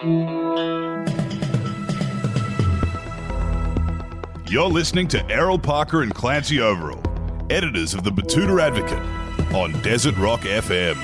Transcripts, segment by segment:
You're listening to Errol Parker and Clancy Overall, editors of the Betoota Advocate, on Desert Rock FM.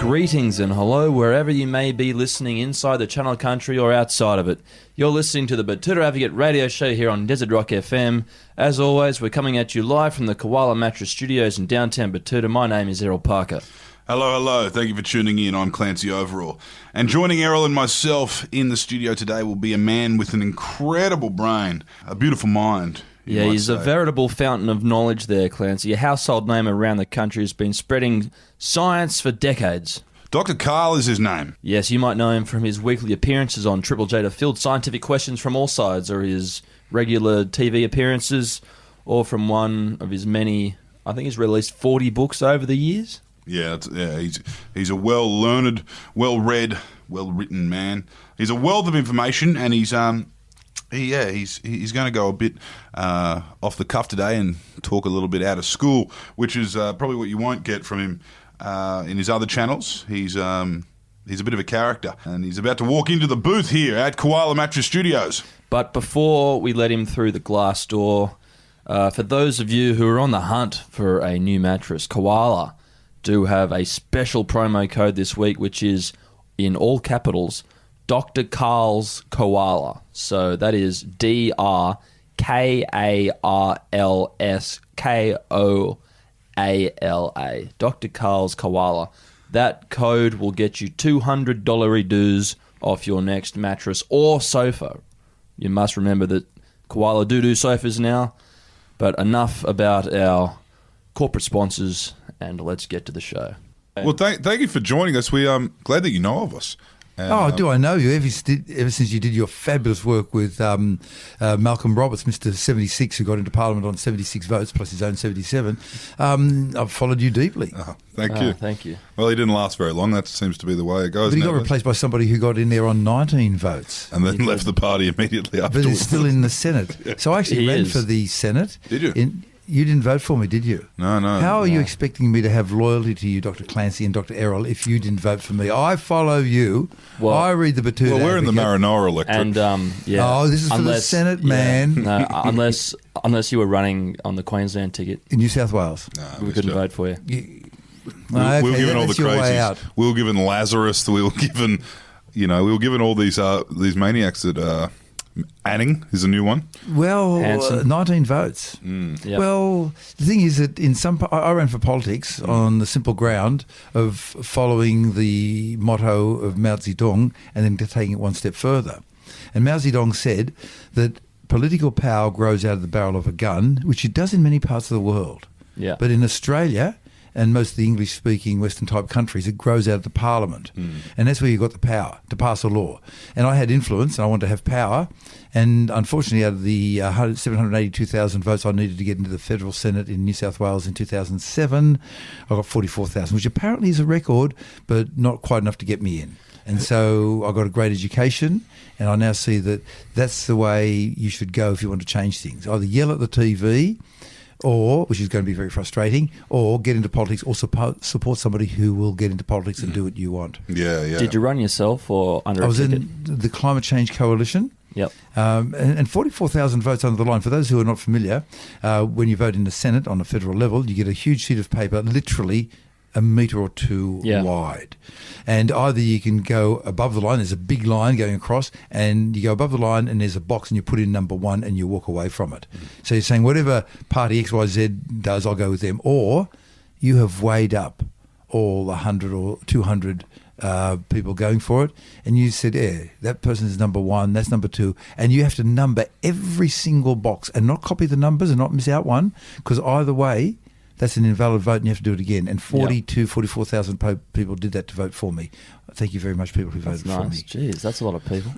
Greetings and hello wherever you may be listening inside the Channel Country or outside of it. You're listening to the Betoota Advocate radio show here on Desert Rock FM. As always, we're coming at you live from the Koala Mattress Studios in downtown Betoota. My name is Errol Parker. Hello. Thank you for tuning in. I'm Clancy Overall. And joining Errol and myself in the studio today will be a man with an incredible brain, a beautiful mind. Yeah, he's a veritable fountain of knowledge there, Clancy. A household name around the country has been spreading science for decades. Dr. Karl is his name. Yes, you might know him from his weekly appearances on Triple J to field scientific questions from all sides, or his regular TV appearances, or from one of his many, I think he's released 40 books over the years. Yeah, he's a well-learned, well-read, well-written man. He's a wealth of information, and he's going to go a bit off the cuff today and talk a little bit out of school, which is probably what you won't get from him in his other channels. He's a bit of a character, and he's about to walk into the booth here at Koala Mattress Studios. But before we let him through the glass door, for those of you who are on the hunt for a new mattress, Koala do have a special promo code this week, which is, in all capitals, Dr. Karl's Koala. So that is DrKarlskoala. Dr. Karl's Koala. That code will get you $200 reduce off your next mattress or sofa. You must remember that Koala do sofas now. But enough about our corporate sponsors, and let's get to the show. Well, thank you for joining us. We're glad that you know of us. Do I know you? Ever since you did your fabulous work with Malcolm Roberts, Mr. 76, who got into Parliament on 76 votes, plus his own 77, I've followed you deeply. Thank you. Thank you. Well, he didn't last very long. That seems to be the way it goes. But he got replaced by somebody who got in there on 19 votes. And then left the party immediately afterwards. But he's still in the Senate. So I actually ran for the Senate. Did you? You didn't vote for me, did you? No. How are you expecting me to have loyalty to you, Dr. Clancy and Dr. Errol, if you didn't vote for me? I follow you. Well, I read the Betoota Well, we're Advocate. in the Maranoa electorate. And, this is for the Senate, man. No, unless you were running on the Queensland ticket. In New South Wales. No, we couldn't vote for you. We were given all the crazies. We were given Lazarus. We were given, all these maniacs that... Anning is a new one. Well, Hanson. 19 votes. Yep. Well, the thing is that I ran for politics on the simple ground of following the motto of Mao Zedong and then taking it one step further. And Mao Zedong said that political power grows out of the barrel of a gun, which it does in many parts of the world. Yeah. But in Australia and most of the English-speaking Western-type countries, it grows out of the Parliament. And that's where you got the power to pass a law. And I had influence, and I wanted to have power. And unfortunately, out of the 782,000 votes I needed to get into the Federal Senate in New South Wales in 2007, I got 44,000, which apparently is a record, but not quite enough to get me in. And so I got a great education, and I now see that that's the way you should go if you want to change things. Either yell at the TV, or, which is going to be very frustrating, or get into politics, or support somebody who will get into politics and do what you want. Yeah. Did you run yourself or under I was a ticket? in the Climate Change Coalition. Yep. And 44,000 votes under the line. For those who are not familiar, when you vote in the Senate on a federal level, you get a huge sheet of paper, literally a metre or two wide. And either you can go above the line, there's a big line going across, and you go above the line and there's a box and you put in number 1 and you walk away from it. So you're saying whatever party XYZ does, I'll go with them. Or you have weighed up all 100 or 200 people going for it, and you said, that person is number 1, that's number 2, and you have to number every single box and not copy the numbers and not miss out one, because either way, that's an invalid vote and you have to do it again. And 44,000 people did that to vote for me. Thank you very much, people who voted for me. Jeez, that's a lot of people.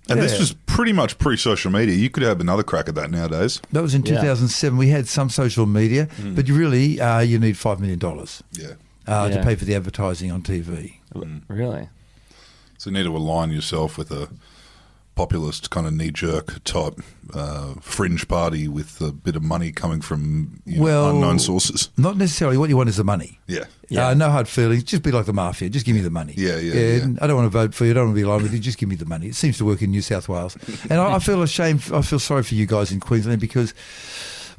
And this was pretty much pre-social media. You could have another crack at that nowadays. That was in 2007. We had some social media, but you really you need $5 million to pay for the advertising on TV. Really? So you need to align yourself with populist kind of knee-jerk type fringe party with a bit of money coming from unknown sources. Not necessarily. What you want is the money. Yeah. No hard feelings. Just be like the mafia. Just give me the money. Yeah. I don't want to vote for you. I don't want to be aligned with you. Just give me the money. It seems to work in New South Wales. And I feel ashamed. I feel sorry for you guys in Queensland because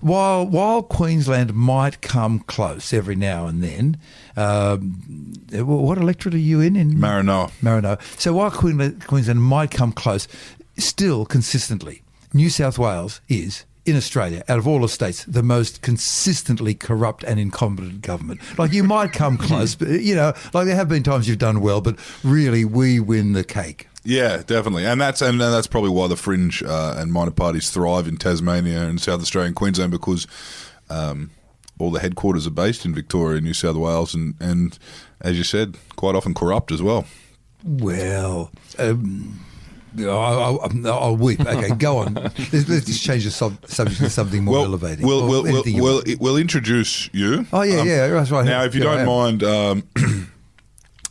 while Queensland might come close every now and then, what electorate are you in? Maranoa. So while Queensland might come close, still consistently, New South Wales is, in Australia, out of all the states, the most consistently corrupt and incompetent government. Like, you might come close, but, like there have been times you've done well, but really we win the cake. Yeah, definitely. And that's probably why the fringe and minor parties thrive in Tasmania and South Australia and Queensland, because all the headquarters are based in Victoria and New South Wales and, as you said, quite often corrupt as well. Well... I'll weep. Okay, go on. Let's just change the subject to something more elevating. We'll introduce you. Oh, yeah, that's right. Now, if you don't mind,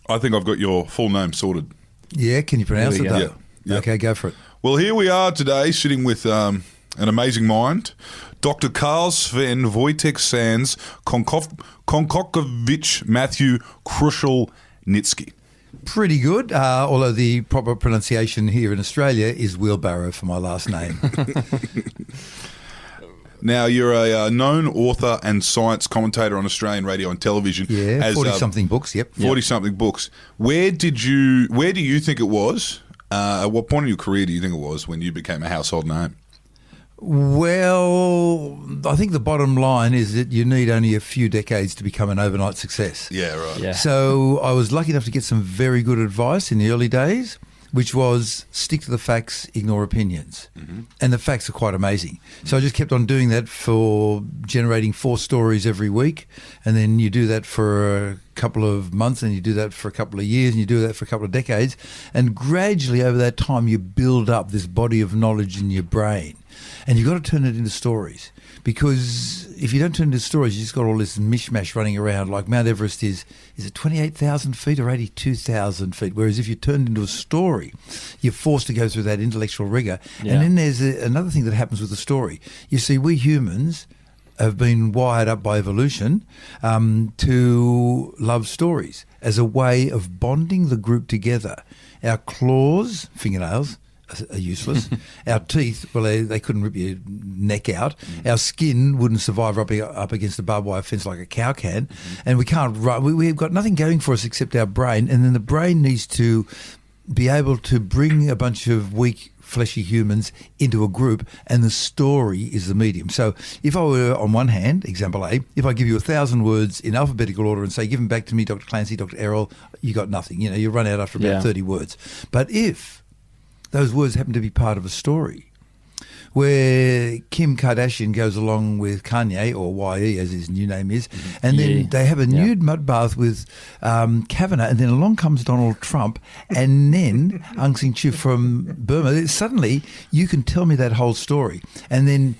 I think I've got your full name sorted. Yeah, can you pronounce it, though? Yeah. Okay, go for it. Well, here we are today, sitting with an amazing mind, Dr. Karl Sven Wojtek Sands Konkokovich Matthew Kruzelnicki. Pretty good, although the proper pronunciation here in Australia is wheelbarrow for my last name. Now, you're a known author and science commentator on Australian radio and television. Yeah, 40-something books, yep. 40-something books. Where do you think it was, at what point in your career do you think it was when you became a household name? Well, I think the bottom line is that you need only a few decades to become an overnight success. Yeah, right. Yeah. So I was lucky enough to get some very good advice in the early days, which was stick to the facts, ignore opinions. Mm-hmm. And the facts are quite amazing. So I just kept on doing that for generating 4 stories every week. And then you do that for a couple of months, and you do that for a couple of years, and you do that for a couple of decades. And gradually over that time, you build up this body of knowledge in your brain. And you've got to turn it into stories, because if you don't turn it into stories, you just got all this mishmash running around. Like Mount Everest is it 28,000 feet or 82,000 feet? Whereas if you turn it into a story, you're forced to go through that intellectual rigor. Yeah. And then there's another thing that happens with the story. You see, we humans have been wired up by evolution to love stories as a way of bonding the group together. Our claws, fingernails, are useless. Our teeth, well, they couldn't rip your neck out. Our skin wouldn't survive up against a barbed wire fence like a cow can. And we can't run. We've got nothing going for us except our brain. And then the brain needs to be able to bring a bunch of weak, fleshy humans into a group, and the story is the medium. So if I were, on one hand, example A, if I give you 1,000 words in alphabetical order and say, give them back to me, Dr. Clancy, Dr. Errol, you got nothing. You run out after about 30 words. But if those words happen to be part of a story where Kim Kardashian goes along with Kanye, or YE as his new name is, and then they have a nude mud bath with Kavanaugh, and then along comes Donald Trump, and then Aung San Suu Kyi from Burma. Suddenly, you can tell me that whole story. And then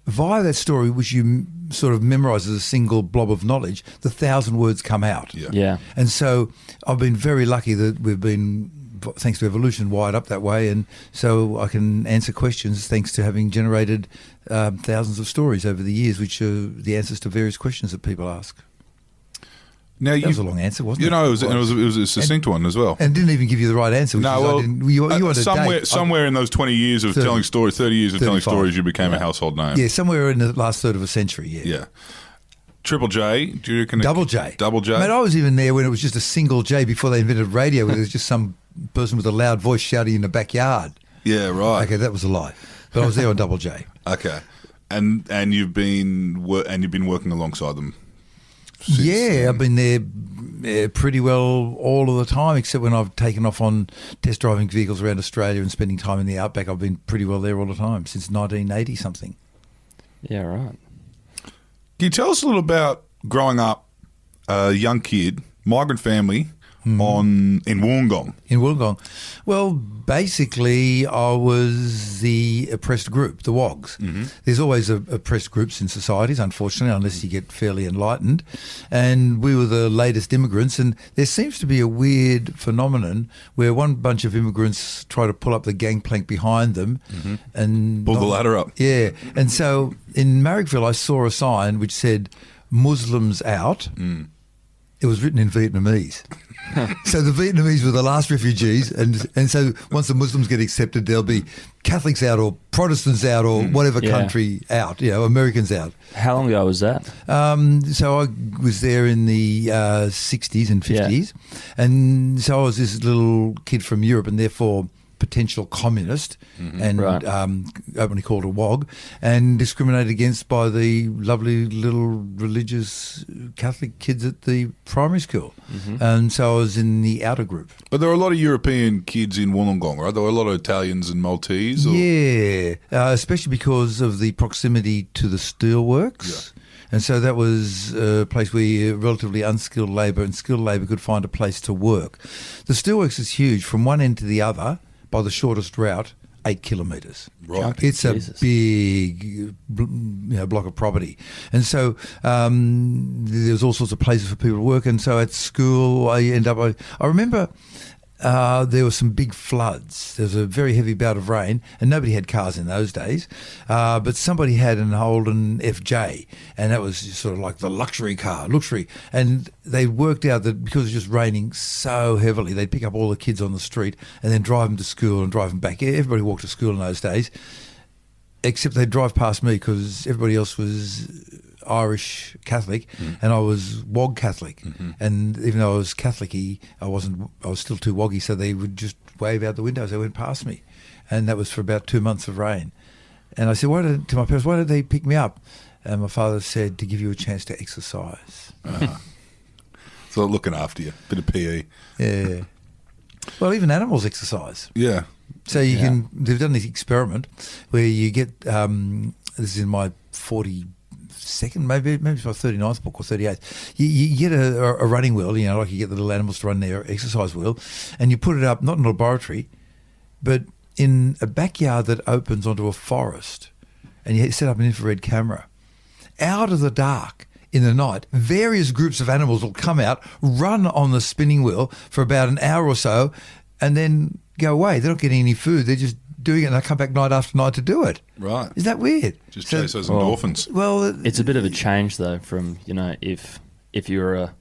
via that story, which you sort of memorize as a single blob of knowledge, the 1,000 words come out. Yeah. And so I've been very lucky that we've been, thanks to evolution, wired up that way, and so I can answer questions thanks to having generated thousands of stories over the years, which are the answers to various questions that people ask. Now, that was a long answer, wasn't it? It was a succinct one as well. And didn't even give you the right answer. Somewhere in those 20 years of telling stories, 30 years of 35. Telling stories, you became a household name. Yeah, somewhere in the last third of a century, Yeah. Triple J, do you reckon? Double J. Double J. Mate, I was even there when it was just a single J before they invented radio, where there was just some person with a loud voice shouting in the backyard. Yeah, right. Okay, that was a lie. But I was there on Double J. Okay. And you've been working alongside them since then. I've been there pretty well all of the time, except when I've taken off on test driving vehicles around Australia and spending time in the outback. I've been pretty well there all the time since 1980-something. Yeah, right. Can you tell us a little about growing up, a young kid, migrant family, in Wollongong? In Wollongong. Well, basically, I was the oppressed group, the WOGs. There's always oppressed groups in societies, unfortunately, unless you get fairly enlightened. And we were the latest immigrants, and there seems to be a weird phenomenon where one bunch of immigrants try to pull up the gangplank behind them and Pull the ladder up. Yeah. And so in Marrickville, I saw a sign which said, Muslims out. It was written in Vietnamese. So the Vietnamese were the last refugees, and so once the Muslims get accepted, there'll be Catholics out or Protestants out or whatever country out, Americans out. How long ago was that? So I was there in the 60s and 50s, and so I was this little kid from Europe and therefore potential communist and openly called a WOG and discriminated against by the lovely little religious Catholic kids at the primary school. And so I was in the outer group. But there are a lot of European kids in Wollongong, right? There were a lot of Italians and Maltese? Or? Yeah, especially because of the proximity to the steelworks. Yeah. And so that was a place where relatively unskilled labour and skilled labour could find a place to work. The steelworks is huge from one end to the other. By the shortest route, 8 kilometres. Right. It's a big block of property. And so there's all sorts of places for people to work. And so at school, I remember there were some big floods. There was a very heavy bout of rain, and nobody had cars in those days. But somebody had an Holden FJ, and that was sort of like the luxury car. And they worked out that because it was just raining so heavily, they'd pick up all the kids on the street and then drive them to school and drive them back. Everybody walked to school in those days, except they'd drive past me because everybody else was Irish Catholic and I was WOG Catholic, and even though I was Catholic-y, I was still too woggy, so they would just wave out the window as they went past me, and that was for about 2 months of rain. And I said to my parents, why did they pick me up? And my father said, to give you a chance to exercise. So looking after you, bit of PE. Yeah. Well, even animals exercise. Yeah. So they've done this experiment where you get, this is in my 42nd, maybe it's my 39th book or 38th. You get a running wheel, like you get the little animals to run their exercise wheel, and you put it up, not in a laboratory, but in a backyard that opens onto a forest, and you set up an infrared camera. Out of the dark, in the night, various groups of animals will come out, run on the spinning wheel for about an hour or so, and then go away. They're not getting any food. They're just doing it, and they come back night after night to do it. Right. Is that weird? Just chase those endorphins. Well, it's a bit of a change, though, from, if you're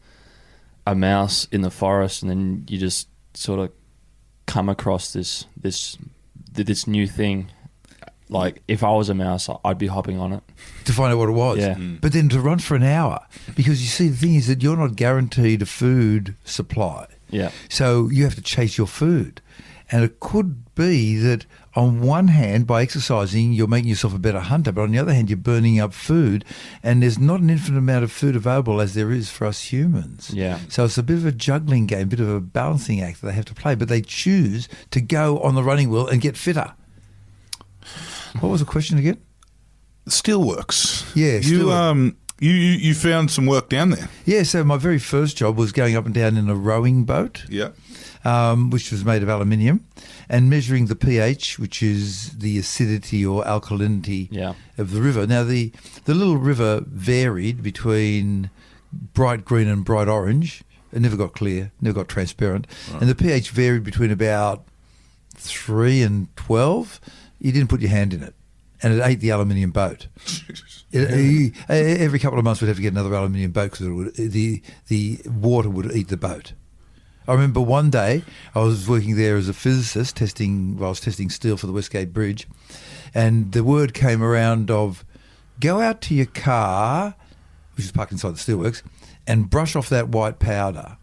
a mouse in the forest and then you just sort of come across this new thing. Like, if I was a mouse, I'd be hopping on it. To find out what it was. Yeah. But then to run for an hour. Because you see, the thing is that you're not guaranteed a food supply. Yeah. So you have to chase your food. And it could be that on one hand, by exercising, you're making yourself a better hunter, but on the other hand, you're burning up food, and there's not an infinite amount of food available as there is for us humans. Yeah. So it's a bit of a juggling game, a bit of a balancing act that they have to play, but they choose to go on the running wheel and get fitter. What was the question again? Steelworks. Yeah, steelwork. You found some work down there. Yeah, so my very first job was going up and down in a rowing boat. Yeah. Which was made of aluminium, and measuring the pH, which is the acidity or alkalinity of the river. Now, the little river varied between bright green and bright orange. It never got clear, never got transparent. Right. And the pH varied between about 3 and 12. You didn't put your hand in it, and it ate the aluminium boat. Every couple of months we'd have to get another aluminium boat because the water would eat the boat. I remember one day I was working there as a physicist I was testing steel for the Westgate Bridge, and the word came around of go out to your car, which is parked inside the steelworks, and brush off that white powder.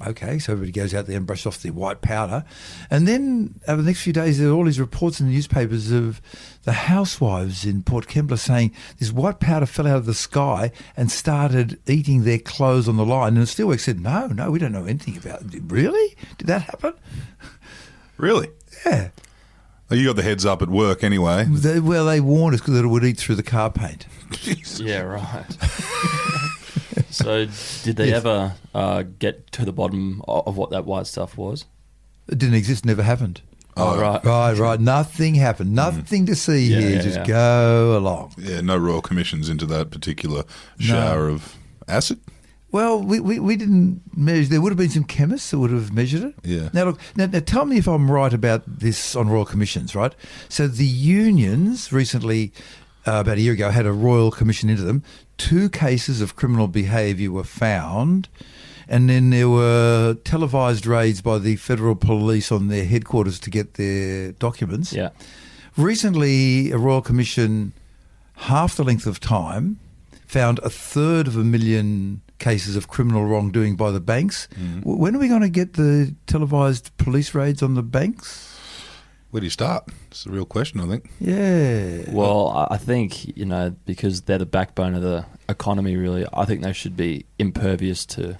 Okay, so everybody goes out there and brushes off the white powder. And then over the next few days, there are all these reports in the newspapers of the housewives in Port Kembla saying this white powder fell out of the sky and started eating their clothes on the line. And the steelworks said, no, we don't know anything about it. Really? Did that happen? Really? Yeah. Well, you got the heads up at work anyway. They warned us that it would eat through the car paint. Yeah, right. So did they ever get to the bottom of what that white stuff was? It didn't exist, never happened. Oh, right. Right. Nothing happened. Nothing to see here. Just go along. Yeah, no royal commissions into that particular shower of acid. Well, we didn't measure. There would have been some chemists that would have measured it. Yeah. Now, look, now tell me if I'm right about this on royal commissions, right? So the unions recently, about a year ago, had a royal commission into them. 2 cases of criminal behaviour were found, and then there were televised raids by the federal police on their headquarters to get their documents. Yeah. Recently, a royal commission, half the length of time, found 1/3 cases of criminal wrongdoing by the banks. When are we going to get the televised police raids on the banks? Where do you start? It's the real question, I think. Yeah. Well, I think, because they're the backbone of the economy, really, I think they should be impervious to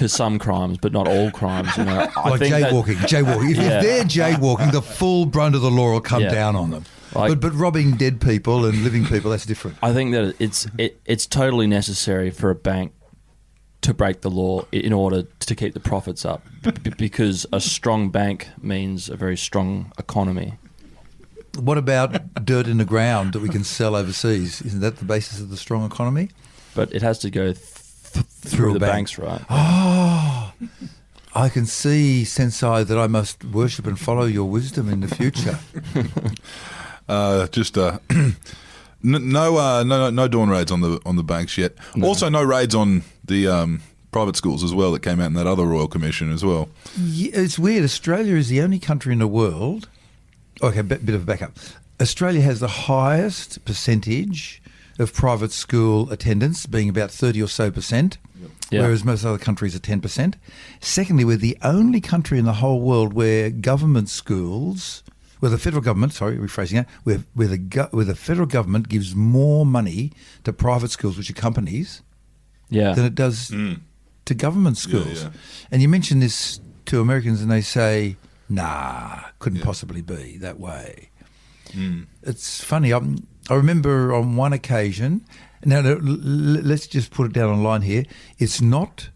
some crimes, but not all crimes. Like jaywalking. If they're jaywalking, the full brunt of the law will come down on them. But robbing dead people and living people, that's different. I think that it's totally necessary for a bank to break the law in order to keep the profits up, because a strong bank means a very strong economy. What about dirt in the ground that we can sell overseas? Isn't that the basis of the strong economy? But it has to go through the banks, right? Oh, I can see, Sensei, that I must worship and follow your wisdom in the future. No dawn raids on the banks yet. No. Also, no raids on the private schools as well that came out in that other royal commission as well. Yeah, it's weird. Australia is the only country in the world. Okay, bit of a backup. Australia has the highest percentage of private school attendance, being about 30 or so percent. Whereas most other countries are 10%. Secondly, we're the only country in the whole world where government schools, where the federal government, rephrasing that, where the federal government gives more money to private schools, which are companies, than it does to government schools. And you mention this to Americans and they say, nah, couldn't possibly be that way. It's funny. I remember on one occasion, now let's just put it down on line here, it's not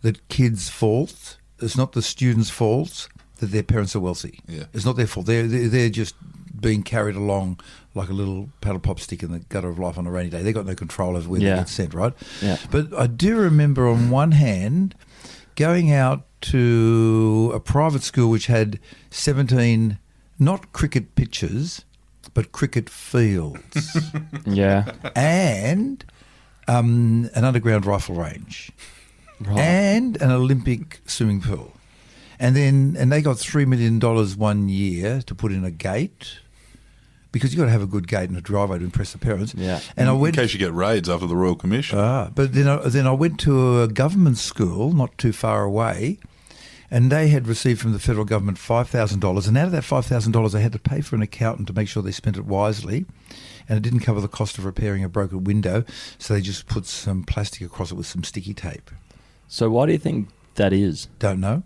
the kids' fault, it's not the students' fault that their parents are wealthy. Yeah. It's not their fault. They're just being carried along like a little paddle pop stick in the gutter of life on a rainy day. They've got no control over where they get sent, right? Yeah. But I do remember on one hand going out to a private school which had 17, not cricket pitches, but cricket fields. And an underground rifle range. Right. And an Olympic swimming pool. And they got $3 million 1 year to put in a gate, because you've got to have a good gate and a driveway to impress the parents. Yeah. And in case you get raids after the Royal Commission. But then I went to a government school not too far away, and they had received from the federal government $5,000. And out of that $5,000, they had to pay for an accountant to make sure they spent it wisely. And it didn't cover the cost of repairing a broken window, so they just put some plastic across it with some sticky tape. So why do you think that is? Don't know.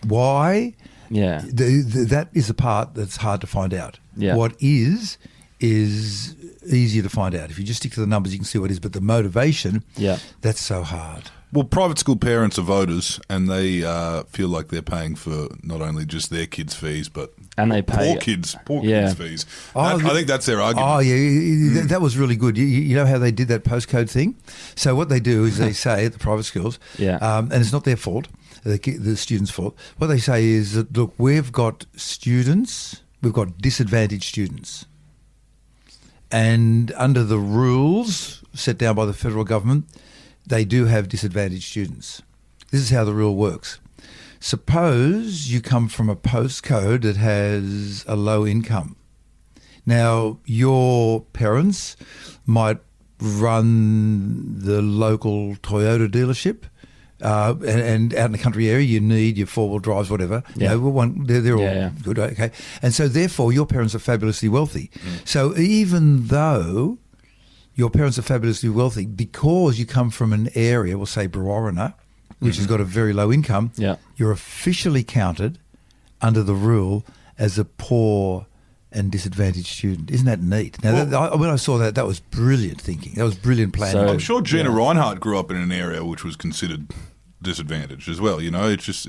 Why? Yeah. That is the part that's hard to find out. Yeah. What is easier to find out. If you just stick to the numbers, you can see what it is. But the motivation, that's so hard. Well, private school parents are voters, and they feel like they're paying for not only just their kids' fees, but they pay poor kids' fees. I think that's their argument. Oh, yeah, that was really good. You know how they did that postcode thing? So what they do is they say at the private schools, and it's not their fault, the students' fault. What they say is that, look, we've got disadvantaged students. And under the rules set down by the federal government, they do have disadvantaged students. This is how the rule works. Suppose you come from a postcode that has a low income. Now, your parents might run the local Toyota dealership, and out in the country area, you need your four-wheel drives, whatever. Yeah. They're all good, okay? And so, therefore, your parents are fabulously wealthy. So even though your parents are fabulously wealthy, because you come from an area, we'll say Brewarrina, which has got a very low income, you're officially counted under the rule as a poor and disadvantaged student. Isn't that neat? Now, when I saw that, that was brilliant thinking. That was brilliant planning. So- I'm sure Gina Reinhardt grew up in an area which was considered disadvantaged as well. You know, it's just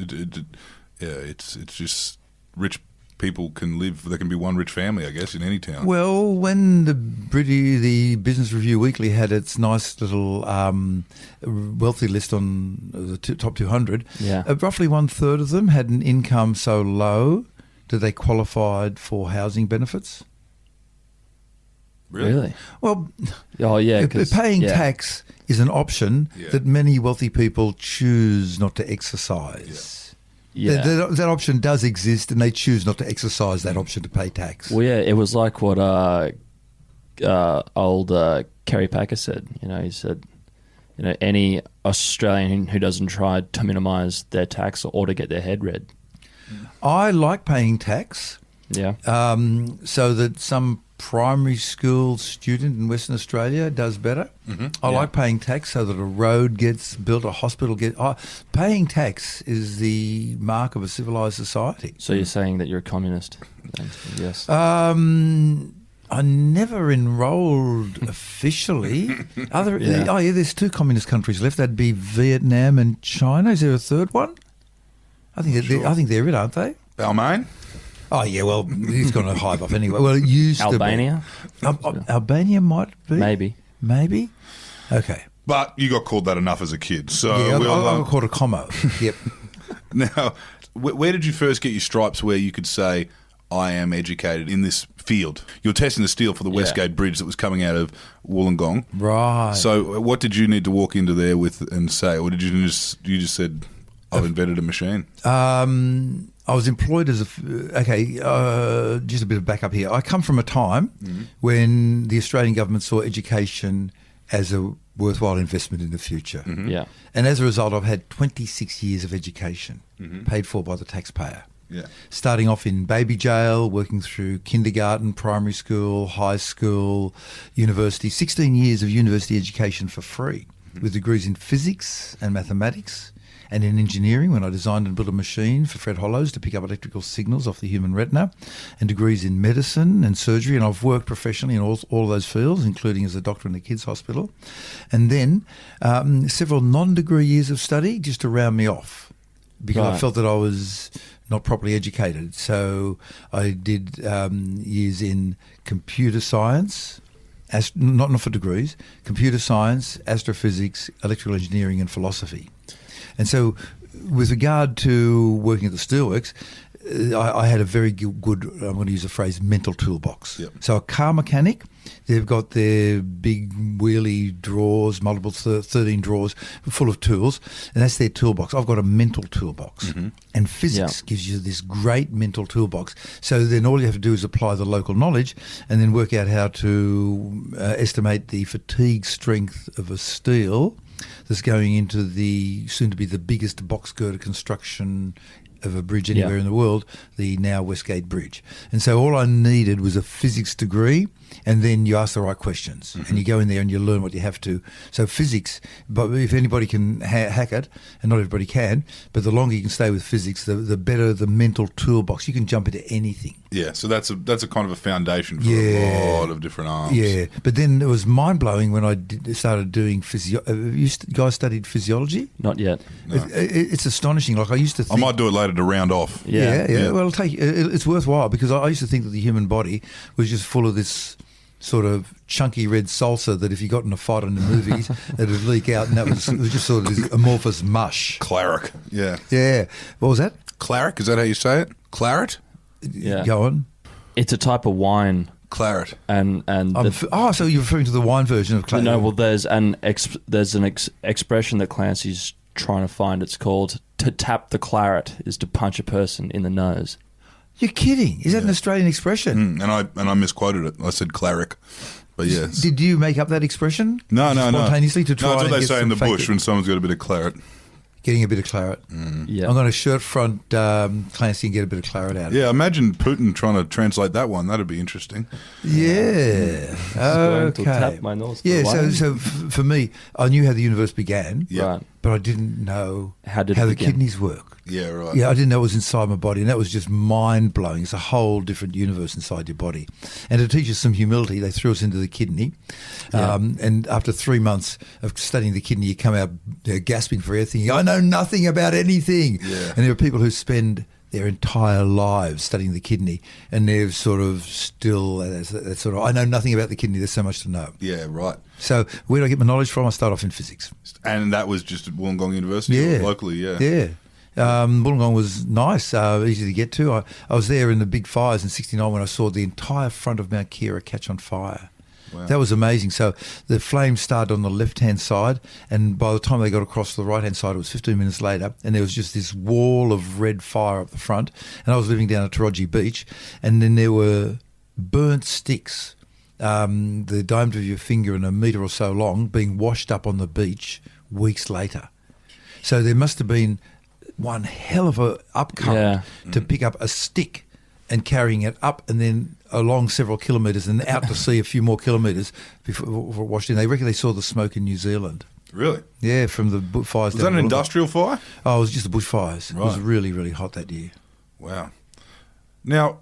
it's just rich people can live. There can be one rich family, I guess, in any town. Well, when the Business Review Weekly had its nice little wealthy list on the top 200, roughly 1/3 of them had an income so low that they qualified for housing benefits. Really? Well, paying tax is an option that many wealthy people choose not to exercise. Yeah. That option does exist, and they choose not to exercise that option to pay tax. Well, yeah, it was like what old Kerry Packer said. You know, he said, you know, any Australian who doesn't try to minimise their tax or to get their head read. I like paying tax. Yeah. So that some primary school student in Western Australia does better. Mm-hmm. I like paying tax so that a road gets built, a hospital gets... paying tax is the mark of a civilised society. So you're saying that you're a communist? Yes. I never enrolled officially. There's 2 communist countries left. That'd be Vietnam and China. Is there a third one? I think they're it, aren't they? Balmain? Oh, yeah, well, he's going to hive off anyway. Well, it used Albania? to be. Albania might be. Maybe. Okay. But you got called that enough as a kid. So I got called a commo. Yep. Now, where did you first get your stripes where you could say, I am educated in this field? You were testing the steel for the Westgate Bridge that was coming out of Wollongong. Right. So what did you need to walk into there with and say? Or did you just said, I've invented a machine? I was employed as just a bit of backup here. I come from a time when the Australian government saw education as a worthwhile investment in the future. Mm-hmm. Yeah. And as a result, I've had 26 years of education paid for by the taxpayer. Yeah. Starting off in baby jail, working through kindergarten, primary school, high school, university, 16 years of university education for free, with degrees in physics and mathematics, and in engineering when I designed and built a machine for Fred Hollows to pick up electrical signals off the human retina, and degrees in medicine and surgery. And I've worked professionally in all of those fields, including as a doctor in a kids' hospital. And then several non-degree years of study just to round me off, because I felt that I was not properly educated. So I did years in computer science, not for degrees, computer science, astrophysics, electrical engineering and philosophy. And so with regard to working at the steelworks, I had a very good, I'm going to use the phrase, mental toolbox. Yep. So a car mechanic, they've got their big wheelie drawers, multiple 13 drawers full of tools, and that's their toolbox. I've got a mental toolbox. Mm-hmm. And physics gives you this great mental toolbox. So then all you have to do is apply the local knowledge and then work out how to estimate the fatigue strength of a steel that's going into the soon-to-be the biggest box girder construction of a bridge anywhere in the world, the now Westgate Bridge. And so all I needed was a physics degree, and then you ask the right questions, and you go in there and you learn what you have to. So physics, but if anybody can hack it, and not everybody can, but the longer you can stay with physics, the better the mental toolbox. You can jump into anything. Yeah, so that's a kind of a foundation for a lot of different arms. Yeah, but then it was mind-blowing when I started doing you guys studied physiology? Not yet. No. It's astonishing. Like I used to think... I might do it later to round off. Yeah. Well, it's worthwhile, because I used to think that the human body was just full of this sort of chunky red salsa that if you got in a fight in the movies, it would leak out, and it was just sort of this amorphous mush. Claret. Yeah. Yeah. What was that? Claret? Is that how you say it? Claret? Yeah. Go on. It's a type of wine. Claret. And so you're referring to the wine version of claret? No, well, there's an expression that Clancy's trying to find. It's called to tap the claret is to punch a person in the nose. You're kidding? Is that an Australian expression? And I misquoted it. I said claret. But yes. Did you make up that expression? No. Spontaneously to try that's what and they get say in the some bush when someone's got a bit of claret. Getting a bit of claret. Yeah. I'm going to shirt front Clancy and get a bit of claret out of it. Yeah, imagine Putin trying to translate that one. That'd be interesting. Yeah. Going to Okay. tap my nose. Yeah, so for me, I knew how the universe began. Yeah. Right. but I didn't know How did it the begin? kidneys work. Yeah, right. Yeah, I didn't know it was inside my body, and that was just mind-blowing. It's a whole different universe inside your body. And to teach us some humility, they threw us into the kidney. And after 3 months of studying the kidney, you come out gasping for air, thinking, I know nothing about anything. Yeah. And there are people who spend their entire lives studying the kidney, and they're sort of still, that sort of, I know nothing about the kidney, there's so much to know. Yeah, right. So where do I get my knowledge from? I start off in physics. And that was just at Wollongong University, Yeah. locally, yeah. Yeah. Wollongong was nice, easy to get to. I was there in the big fires in '69 when I saw the entire front of Mount Kira catch on fire. Wow. That was amazing. So the flames started on the left-hand side, and by the time they got across to the right-hand side, it was 15 minutes later, and there was just this wall of red fire up the front. And I was living down at Taronji Beach, and then there were burnt sticks, the diameter of your finger and a metre or so long, being washed up on the beach weeks later. So there must have been one hell of a upcurrent to pick up a stick and carrying it up and then along several kilometres and out to sea a few more kilometres before it washed in. They reckon they saw the smoke in New Zealand. Really? Yeah, from the fires. Was that an industrial fire? Oh, it was just the bushfires. Right. It was really, really hot that year. Wow. Now,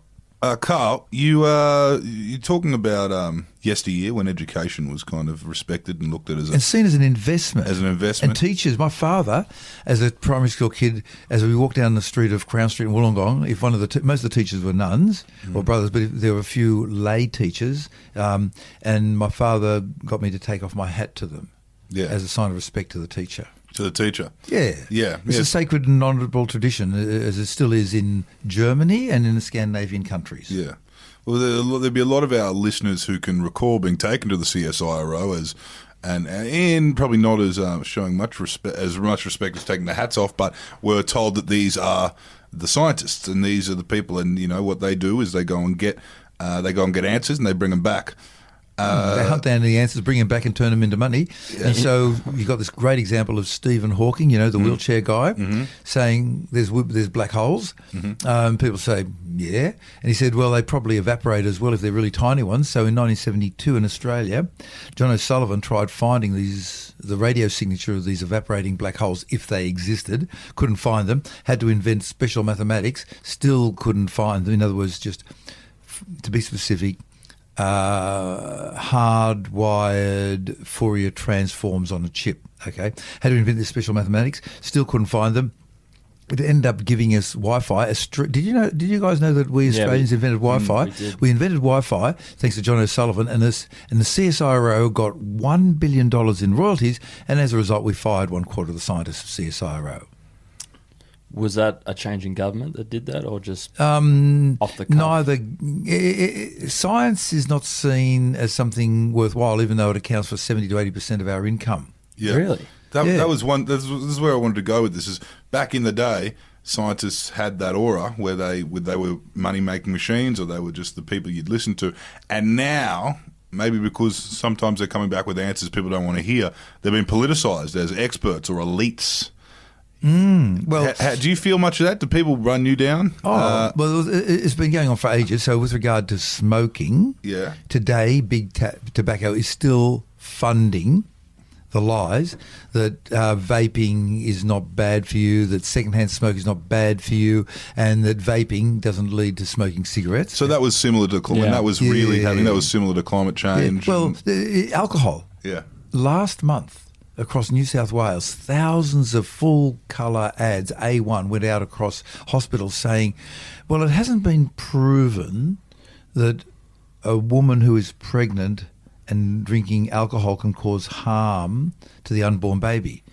Karl, you're talking about yesteryear when education was kind of respected and looked at as And seen as an investment. As an investment. And teachers, my father, as a primary school kid, as we walked down the street of Crown Street in Wollongong, if one of the most of the teachers were nuns or brothers, but there were a few lay teachers, and my father got me to take off my hat to them as a sign of respect to the teacher. To the teacher. Yeah. Yeah. It's a sacred and honourable tradition, as it still is in Germany and in the Scandinavian countries. Yeah. Well, there'll be a lot of our listeners who can recall being taken to the CSIRO and probably not as showing much respect as taking the hats off, but were told that these are the scientists and these are the people, and you know what they do is they go and get answers and they bring them back. They hunt down the answers, bring them back and turn them into money. And so you got this great example of Stephen Hawking, you know, the wheelchair guy, saying there's black holes. People say, yeah. And he said, well, they probably evaporate as well if they're really tiny ones. So in 1972 in Australia, John O'Sullivan tried finding the radio signature of these evaporating black holes if they existed, couldn't find them, had to invent special mathematics, still couldn't find them. In other words, just to be specific, hardwired Fourier transforms on a chip. Okay, had to invent this special mathematics. Still couldn't find them. It ended up giving us Wi-Fi. Did you guys know that we Australians invented Wi-Fi? We invented Wi-Fi thanks to John O'Sullivan, and the CSIRO got $1 billion in royalties, and as a result, we fired 1/4 of the scientists of CSIRO. Was that a change in government that did that, or just off the cuff? Neither. Science is not seen as something worthwhile, even though it accounts for 70 to 80% of our income. Yeah. Really? That was one. This is where I wanted to go with this. Is back in the day, scientists had that aura where they were money making machines, or they were just the people you'd listen to. And now, maybe because sometimes they're coming back with answers people don't want to hear, they've been politicised as experts or elites. Well, do you feel much of that? Do people run you down? Well, it's been going on for ages. So with regard to smoking, today big tobacco is still funding the lies that vaping is not bad for you, that secondhand smoke is not bad for you, and that vaping doesn't lead to smoking cigarettes. So that was similar to when that was really happening. That was similar to climate change. Well, alcohol. Yeah. Last month, across New South Wales, thousands of full-colour ads, A1, went out across hospitals saying, well, it hasn't been proven that a woman who is pregnant and drinking alcohol can cause harm to the unborn baby.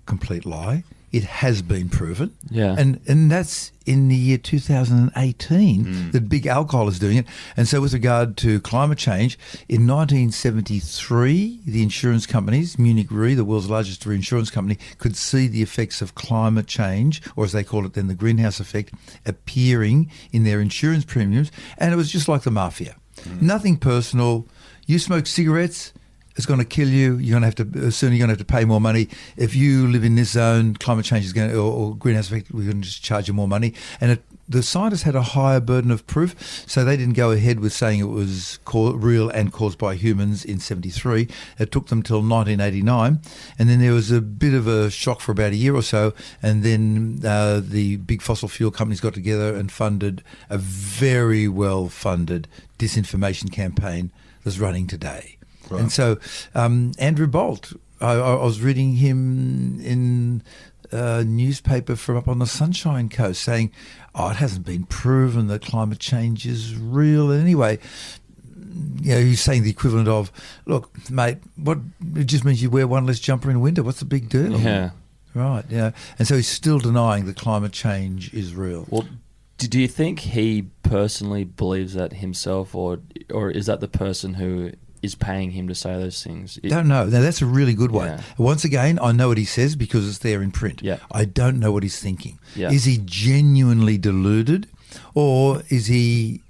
Complete lie. It has been proven. Yeah. And that's in the year 2018 that big alcohol is doing it. And so with regard to climate change, in 1973, the insurance companies, Munich Re, the world's largest reinsurance company, could see the effects of climate change, or as they call it then, the greenhouse effect, appearing in their insurance premiums. And it was just like the mafia. Nothing personal. You smoke cigarettes, it's going to kill you. You're going to have to soon. You're going to have to pay more money. If you live in this zone, climate change is going to, or greenhouse effect, we're going to just charge you more money. And the scientists had a higher burden of proof, so they didn't go ahead with saying it was real and caused by humans in 1973. It took them till 1989, and then there was a bit of a shock for about a year or so, and then the big fossil fuel companies got together and funded a very well-funded disinformation campaign that's running today. Right. And so Andrew Bolt, I was reading him in a newspaper from up on the Sunshine Coast saying, it hasn't been proven that climate change is real. Anyway, he's saying the equivalent of, look, mate, it just means you wear one less jumper in winter. What's the big deal? Yeah. Right, yeah. And so he's still denying that climate change is real. Well, do you think he personally believes that himself, or is that the person who is paying him to say those things? Don't know. Now, that's a really good one. Yeah. Once again, I know what he says because it's there in print. Yeah. I don't know what he's thinking. Yeah. Is he genuinely deluded, or is he...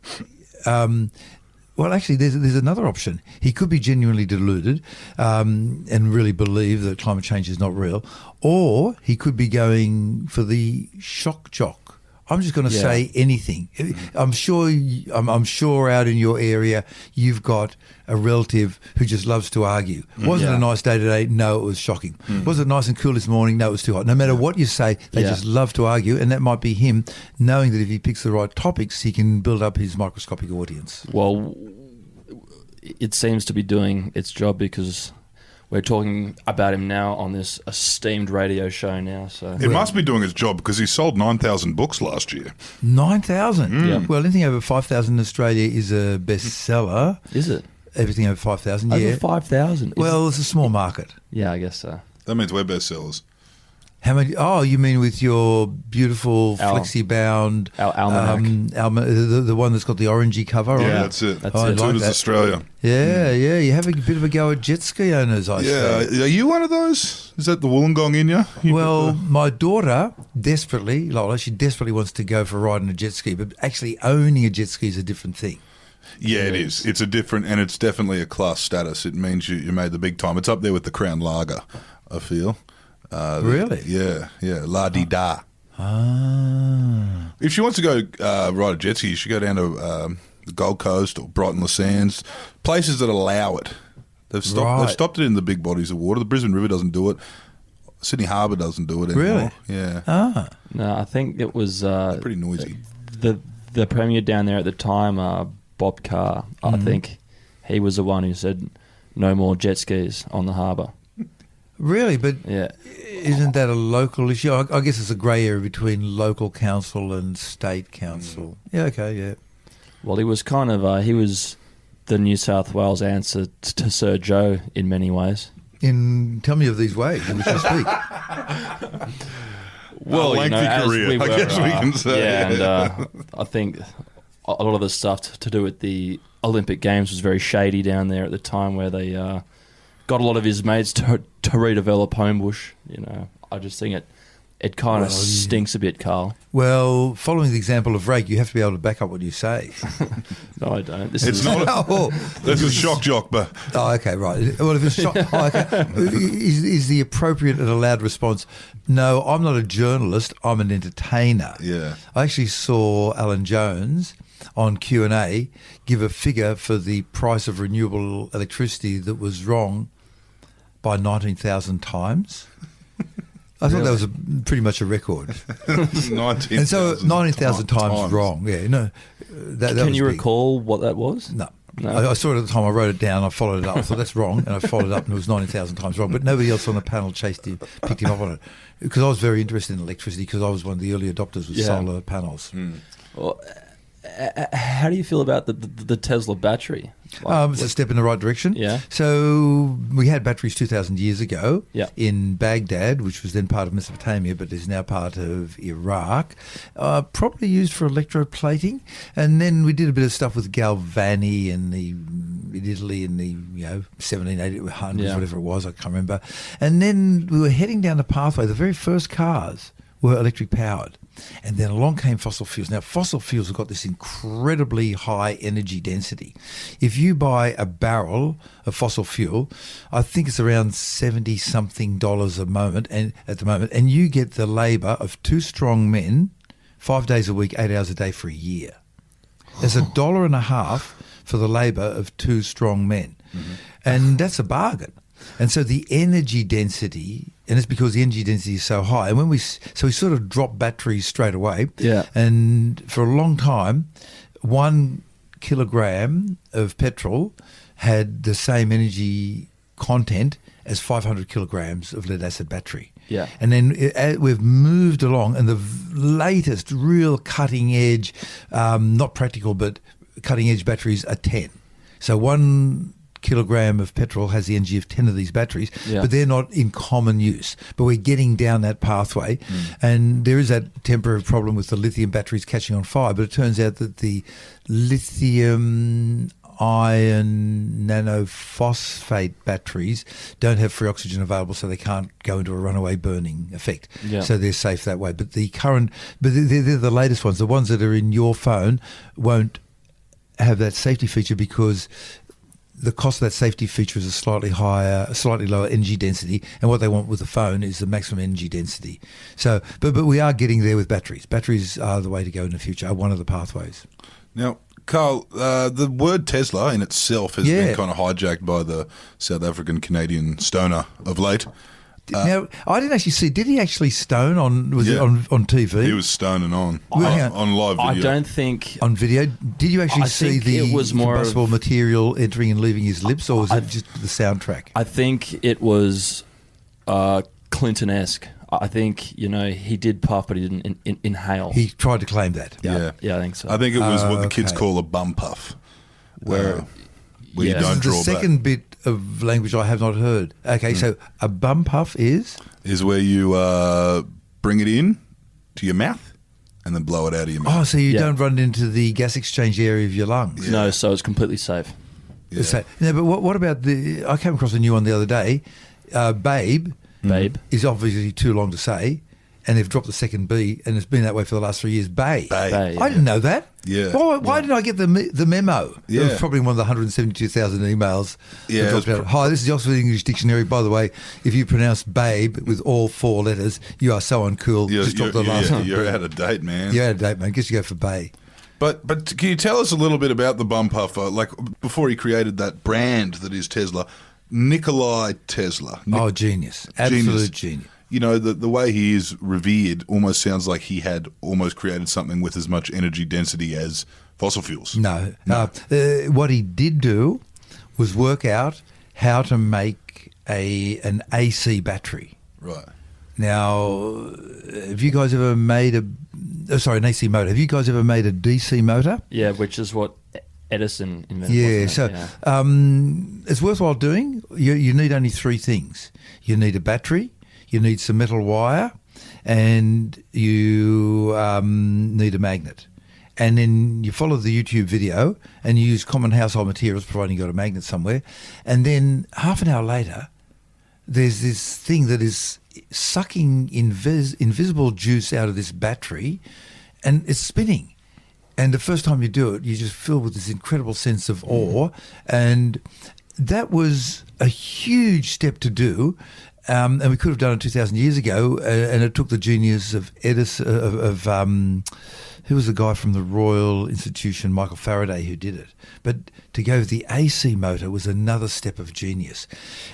well, actually, there's another option. He could be genuinely deluded and really believe that climate change is not real, or he could be going for the shock jock. I'm just going to say anything. I'm sure out in your area you've got a relative who just loves to argue. Wasn't it a nice day today? No, it was shocking. Was it nice and cool this morning? No, it was too hot. No matter what you say, they just love to argue, and that might be him knowing that if he picks the right topics, he can build up his microscopic audience. Well, it seems to be doing its job because we're talking about him now on this esteemed radio show now. So it must be doing its job because he sold 9,000 books last year. 9,000? Yeah. Well, anything over 5,000 in Australia is a bestseller. Is it? Everything over 5,000, Over 5,000? Well, it's a small market. Yeah, I guess so. That means we're bestsellers. How many? Oh, you mean with your beautiful flexi-bound... Our almanac. The one that's got the orangey cover on it? Yeah, that's it. That's it. Betoota Australia. Yeah. You have a bit of a go at jet ski owners, I say. Are you one of those? Is that the Wollongong in you? Well, my daughter desperately, Lola, she desperately wants to go for a ride on a jet ski, but actually owning a jet ski is a different thing. Yeah, it is. It's a different, and it's definitely a class status. It means you made the big time. It's up there with the Crown Lager, I feel. Really? Yeah. La-di-da. Ah. If she wants to go ride a jet ski, she should go down to the Gold Coast or Brighton Le Sands, places that allow it. They've stopped it in the big bodies of water. The Brisbane River doesn't do it. Sydney Harbour doesn't do it anymore. Really? Yeah. Ah. No, I think it was... pretty noisy. The Premier down there at the time, Bob Carr, I think he was the one who said no more jet skis on the harbour. Really? But Yeah. isn't that a local issue? I guess it's a grey area between local council and state council. Yeah, okay, yeah. Well, he was kind of... he was the New South Wales answer to Sir Joe in many ways. Tell me of these ways in which you speak. Well, lengthy career, I guess we can say. Yeah, and I think a lot of the stuff to do with the Olympic Games was very shady down there at the time, where they got a lot of his mates to redevelop Homebush. I just think it kind of stinks a bit, Carl. Well, following the example of Rake, you have to be able to back up what you say. No, I don't. This is a shock jock, but... Oh, okay, right. Well, if it's shock... okay. Is the appropriate and allowed response, no, I'm not a journalist, I'm an entertainer. Yeah. I actually saw Alan Jones on Q&A give a figure for the price of renewable electricity that was wrong by 19,000 times. I thought that was pretty much a record. 19,000 and so 19,000 times wrong. Yeah, no. That Can was you big. recall what that was? No. No. I saw it at the time. I wrote it down. I followed it up. I thought that's wrong, and I followed it up, and it was 19,000 times wrong. But nobody else on the panel picked him up on it, because I was very interested in electricity, because I was one of the early adopters with solar panels. Well, how do you feel about the Tesla battery? It's a step in the right direction. Yeah. So we had batteries 2,000 years ago in Baghdad, which was then part of Mesopotamia, but is now part of Iraq. Probably used for electroplating. And then we did a bit of stuff with Galvani in Italy in the 1700s, whatever it was, I can't remember. And then we were heading down the pathway. The very first cars were electric powered. And then along came fossil fuels. Now, fossil fuels have got this incredibly high energy density. If you buy a barrel of fossil fuel, I think it's around $70-something at the moment, and you get the labour of 2 strong men, 5 days a week, 8 hours a day for a year. There's $1.50 for the labour of 2 strong men. And that's a bargain. And so the energy density, and it's because the energy density is so high. And we sort of dropped batteries straight away. Yeah. And for a long time, 1 kilogram of petrol had the same energy content as 500 kilograms of lead acid battery. Yeah. And then we've moved along, and the latest real cutting edge, not practical, but cutting edge batteries are 10. So 1 kilogram of petrol has the energy of 10 of these batteries, but they're not in common use. But we're getting down that pathway, and there is that temporary problem with the lithium batteries catching on fire, but it turns out that the lithium iron nanophosphate batteries don't have free oxygen available, so they can't go into a runaway burning effect. Yeah. So they're safe that way. But they're the latest ones. The ones that are in your phone won't have that safety feature because the cost of that safety feature is a slightly lower energy density, and what they want with the phone is the maximum energy density. So, but we are getting there with batteries. Batteries are the way to go in the future, are one of the pathways. Now, Carl, the word Tesla in itself has been kind of hijacked by the South African-Canadian stoner of late. Now, I didn't actually see. Did he actually stone on TV? He was stoning on live video. I don't think on video. Did you actually see the combustible material entering and leaving his lips, or was it just the soundtrack? I think it was Clinton-esque. I think he did puff, but he didn't inhale. He tried to claim that. Yeah, I think so. I think it was what the kids call a bum puff, where you don't draw back. The second bit of language I have not heard. Okay, so a bum puff is where you bring it in to your mouth and then blow it out of your mouth. Oh, so you don't run into the gas exchange area of your lungs. No, so it's completely safe. Yeah. So, but what about I came across a new one the other day. Babe is obviously too long to say, and they've dropped the second B, and it's been that way for the last 3 years. Bay. Bay, I didn't know that. Yeah. Why didn't I get the memo? Yeah. It was probably one of the 172,000 emails. Yeah. Hi, this is the Oxford English Dictionary. By the way, if you pronounce babe with all 4 letters, you are so uncool. Just drop the last one. You're out of date, man. You're out of date, man. Guess you go for bay. But can you tell us a little bit about the bum puffer? Like, before he created that brand that is Tesla, Nikolai Tesla. Genius. Absolute genius. The way he is revered almost sounds like he had almost created something with as much energy density as fossil fuels. No. What he did do was work out how to make an AC battery. Right. Now, have you guys ever made an AC motor? Have you guys ever made a DC motor? Yeah, which is what Edison invented. Yeah, so it's worthwhile doing. You need only 3 things. You need a battery, you need some metal wire, and you need a magnet. And then you follow the YouTube video and you use common household materials, providing you've got a magnet somewhere. And then half an hour later, there's this thing that is sucking invisible juice out of this battery, and it's spinning. And the first time you do it, you just feel with this incredible sense of awe. And that was a huge step to do. And we could have done it 2,000 years ago. And it took the genius of Edison, who was the guy from the Royal Institution, Michael Faraday, who did it. But to go with the AC motor was another step of genius.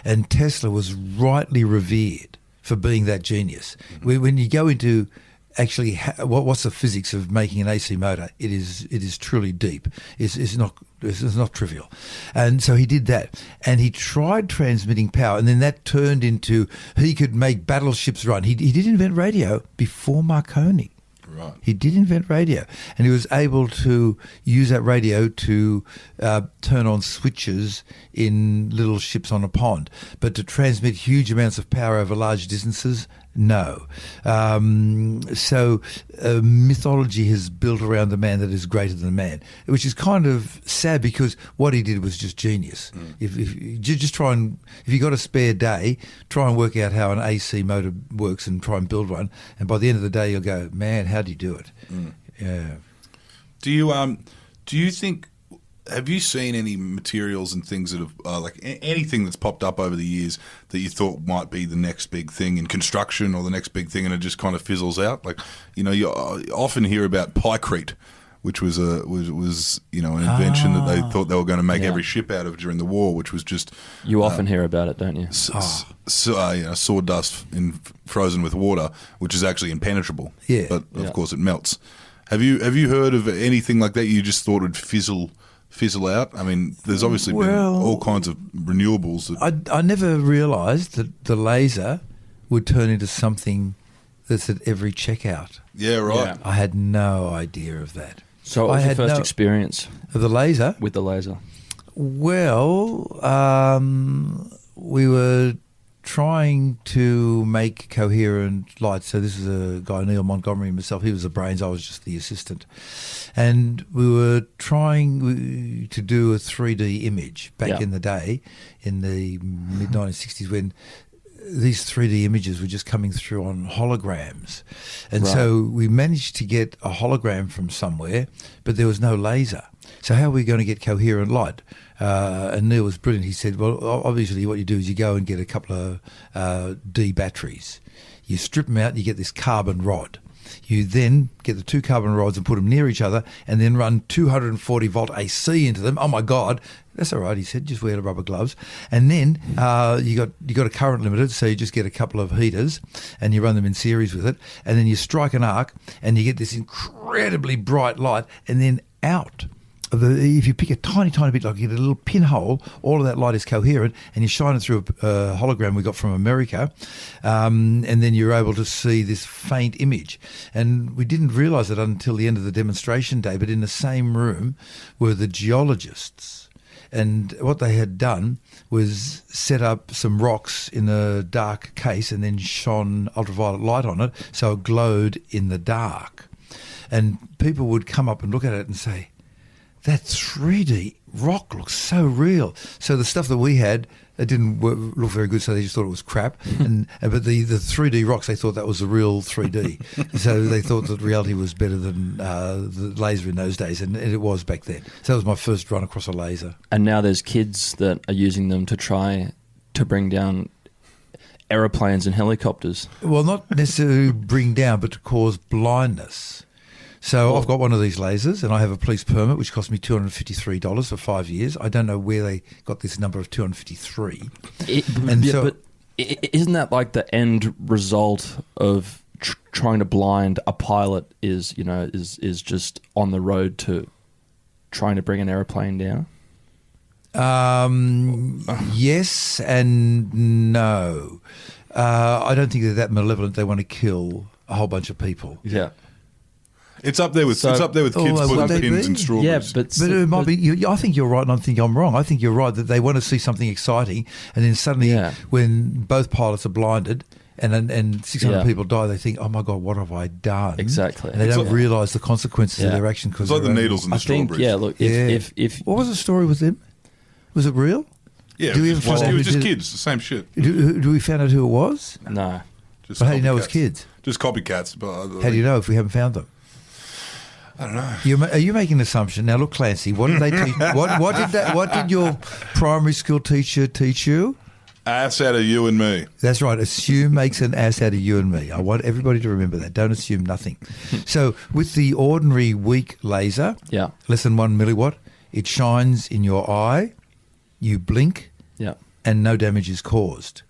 And Tesla was rightly revered for being that genius. When you go into actually what's the physics of making an AC motor, it is truly deep. It's not trivial. And so he did that, and he tried transmitting power, and then that turned into he could make battleships run. He did invent radio before Marconi. Right. He did invent radio, and he was able to use that radio to turn on switches in little ships on a pond. But to transmit huge amounts of power over large distances, No. So mythology has built around the man that is greater than man, which is kind of sad because what he did was just genius. If you got a spare day, try and work out how an AC motor works and try and build one. And by the end of the day, you'll go, man, how do you do it? Yeah. Do you think? Have you seen any materials and things that have like anything that's popped up over the years that you thought might be the next big thing in construction or the next big thing, and it just kind of fizzles out? Like, you often hear about pykrete, which was an invention that they thought they were going to make every ship out of during the war, which was just you often hear about it, don't you? Sawdust frozen with water, which is actually impenetrable. Yeah, but of course it melts. Have you heard of anything like that? You just thought would fizzle out? I mean, there's obviously been all kinds of renewables. I never realised that the laser would turn into something that's at every checkout. Yeah, right. Yeah. I had no idea of that. So what was your first experience of the laser? With the laser? Well, we were trying to make coherent lights. So this is a guy, Neil Montgomery himself. He was the brains. I was just the assistant. And we were trying to do a 3D image back in the day, in the mid-1960s, when these 3D images were just coming through on holograms. And so we managed to get a hologram from somewhere, but there was no laser. So how are we going to get coherent light? And Neil was brilliant. He said, well, obviously what you do is you go and get a couple of D batteries. You strip them out and you get this carbon rod. You then get the two carbon rods and put them near each other and then run 240-volt AC into them. Oh, my God. That's all right, he said. Just wear the rubber gloves. And then you got a current limiter, so you just get a couple of heaters and you run them in series with it. And then you strike an arc and you get this incredibly bright light, and then out. If you pick a tiny, tiny bit, like you get a little pinhole, all of that light is coherent, and you shine it through a hologram we got from America, and then you're able to see this faint image. And we didn't realise it until the end of the demonstration day, but in the same room were the geologists. And what they had done was set up some rocks in a dark case and then shone ultraviolet light on it, so it glowed in the dark. And people would come up and look at it and say, that 3D rock looks so real. So the stuff that we had, it didn't look very good, so they just thought it was crap. But the 3D rocks, they thought that was the real 3D. So they thought that reality was better than the laser in those days, and it was back then. So that was my first run across a laser. And now there's kids that are using them to try to bring down aeroplanes and helicopters. Well, not necessarily bring down, but to cause blindness. So I've got one of these lasers, and I have a police permit, which cost me $253 for 5 years. I don't know where they got this number of 253. But isn't that like the end result of trying to blind a pilot? Is just on the road to trying to bring an aeroplane down? Yes and no. I don't think they're that malevolent. They want to kill a whole bunch of people. Yeah. It's up there with kids putting pins in strawberries. Yeah, but it might be. I think you're right, and I think I'm wrong. I think you're right that they want to see something exciting, and then suddenly, when both pilots are blinded and 600 people die, they think, "Oh my God, what have I done?" Exactly, and they don't realise the consequences of their action. It's like the needles in the strawberries. If what was the story with them? Was it real? Yeah, it was just kids. The same shit. Do we find out who it was? No. But how do you know it's kids? Just copycats. But how do you know if we haven't found them? I don't know. Are you making an assumption? Now, look, Clancy, what did they teach? What did your primary school teacher teach you? Ass out of you and me. That's right. Assume makes an ass out of you and me. I want everybody to remember that. Don't assume nothing. So with the ordinary weak laser, less than 1 milliwatt, it shines in your eye, you blink, and no damage is caused.